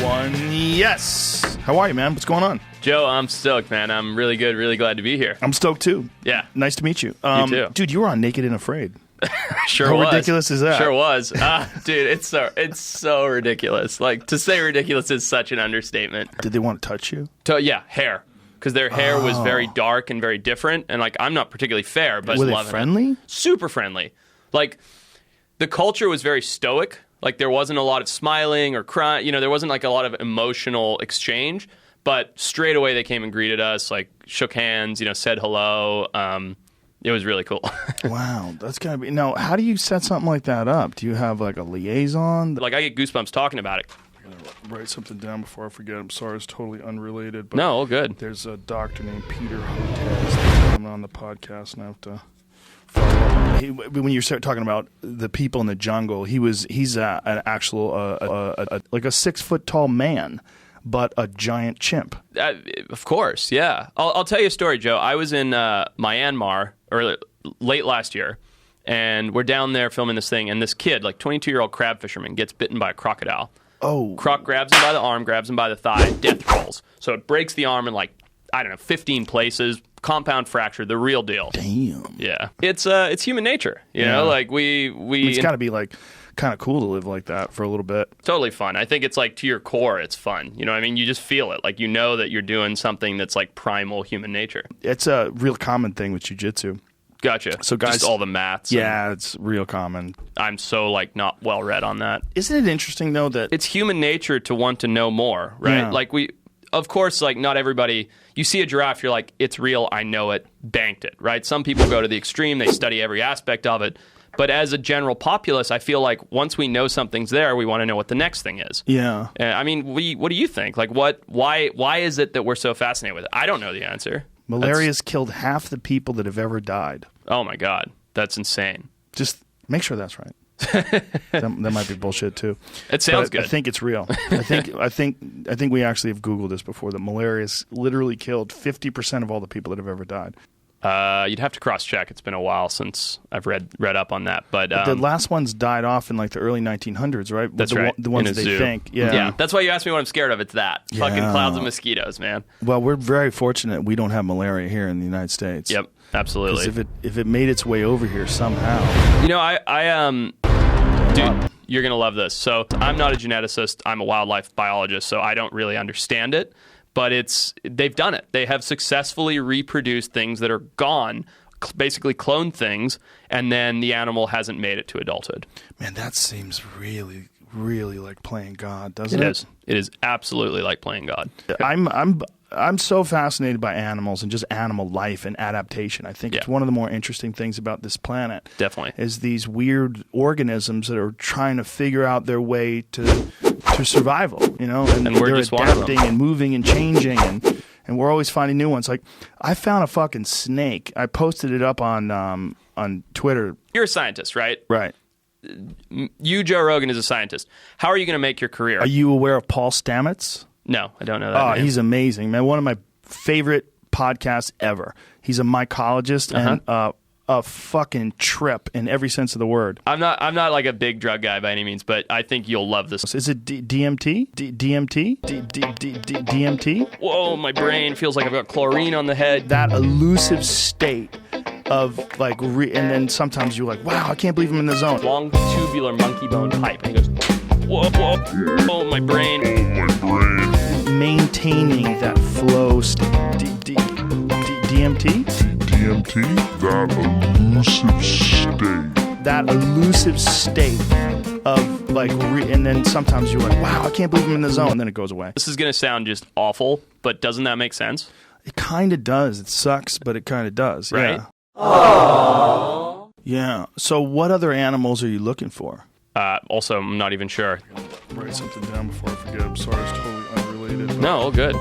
One, yes. How are you, man? What's going on? Joe, I'm stoked, man. I'm really good. Really glad to be here. I'm stoked, too. Yeah. Nice to meet you. You too. Dude, you were on Naked and Afraid. Sure How was. How ridiculous is that? Sure was. Dude, it's so ridiculous. Like, to say ridiculous is such an understatement. Did they want to touch you? Yeah, hair. Because their hair was very dark and very different. And, like, I'm not particularly fair, but were they loving friendly? It. Super friendly. Like, the culture was very stoic. Like, there wasn't a lot of smiling or crying. You know, there wasn't, like, a lot of emotional exchange. But straight away, they came and greeted us, like, shook hands, you know, said hello. It was really cool. Wow, that's gotta be. Now, how do you set something like that up? Do you have, like, a liaison? Like, I get goosebumps talking about it. I'm going to write something down before I forget. I'm sorry, it's totally unrelated. But no, all good. There's a doctor named Peter Hotez that's coming on the podcast, and I have to follow up. When you start talking about the people in the jungle, he's an actual, like a 6 foot tall man, but a giant chimp. Of course, yeah. I'll tell you a story, Joe. I was in Myanmar late last year, and we're down there filming this thing, and this kid, like 22-year-old crab fisherman, gets bitten by a crocodile. Oh. Croc grabs him by the arm, grabs him by the thigh, death rolls. So it breaks the arm in, like, I don't know, 15 places, compound fracture, the real deal. Damn. Yeah. It's human nature, you know? Like, it's got to be, like, kind of cool to live like that for a little bit. Totally fun. I think it's like to your core, it's fun. You know what I mean? You just feel it. Like, you know that you're doing something that's like primal human nature. It's a real common thing with jiu-jitsu. Gotcha. So guys, just all the maths. Yeah, it's real common. I'm so like not well read on that. Isn't it interesting though that it's human nature to want to know more, right? Yeah. Like of course, like not everybody, you see a giraffe, you're like, it's real, I know it, banked it, right? Some people go to the extreme, they study every aspect of it. But as a general populace, I feel like once we know something's there, we want to know what the next thing is. Yeah. I mean, what do you think? Like, why is it that we're so fascinated with it? I don't know the answer. Malaria's killed half the people that have ever died. Oh my God, that's insane. Just make sure that's right. that might be bullshit too. It sounds good. I think it's real. I think we actually have Googled this before. That malaria's literally killed 50% of all the people that have ever died. You'd have to cross-check. It's been a while since I've read up on that. But the last ones died off in like the early 1900s, right? That's right. The ones in a they zoo. think. Yeah. Yeah. That's why you asked me what I'm scared of. It's that. Yeah. Fucking clouds of mosquitoes, man. Well, we're very fortunate we don't have malaria here in the United States. Yep. Absolutely. Because if it made its way over here somehow. You know, dude, you're going to love this. So I'm not a geneticist. I'm a wildlife biologist, so I don't really understand it. But they've done it. They have successfully reproduced things that are gone, basically cloned things, and then the animal hasn't made it to adulthood. Man, that seems really, really like playing God, doesn't it? It is. It is absolutely like playing God. I'm so fascinated by animals and just animal life and adaptation. I think it's one of the more interesting things about this planet. Definitely. Is these weird organisms that are trying to figure out their way to survival, you know? And we're they're just one of them. adapting and moving and changing and we're always finding new ones. Like, I found a fucking snake. I posted it up on Twitter. You're a scientist, right? Right. You, Joe Rogan, is a scientist. How are you going to make your career? Are you aware of Paul Stamets? No, I don't know that name. He's amazing, man. One of my favorite podcasts ever. He's a mycologist and a fucking trip in every sense of the word. I'm not like a big drug guy by any means, but I think you'll love this. Is it DMT? DMT? Whoa, my brain feels like I've got chlorine on the head. That elusive state of like, and then sometimes you're like, wow, I can't believe I'm in the zone. Long tubular monkey bone pipe. And he goes, whoa, oh, my brain. Maintaining that flow state. DMT? DMT? That elusive state. Of like, and then sometimes you're like, wow, I can't believe I'm in the zone. And then it goes away. This is going to sound just awful, but doesn't that make sense? It kind of does. It sucks, but it kind of does. Right? Yeah. Aww. Yeah. So what other animals are you looking for? Also, I'm not even sure. Write something down before I forget. I'm sorry, it's totally unrelated. No, all good.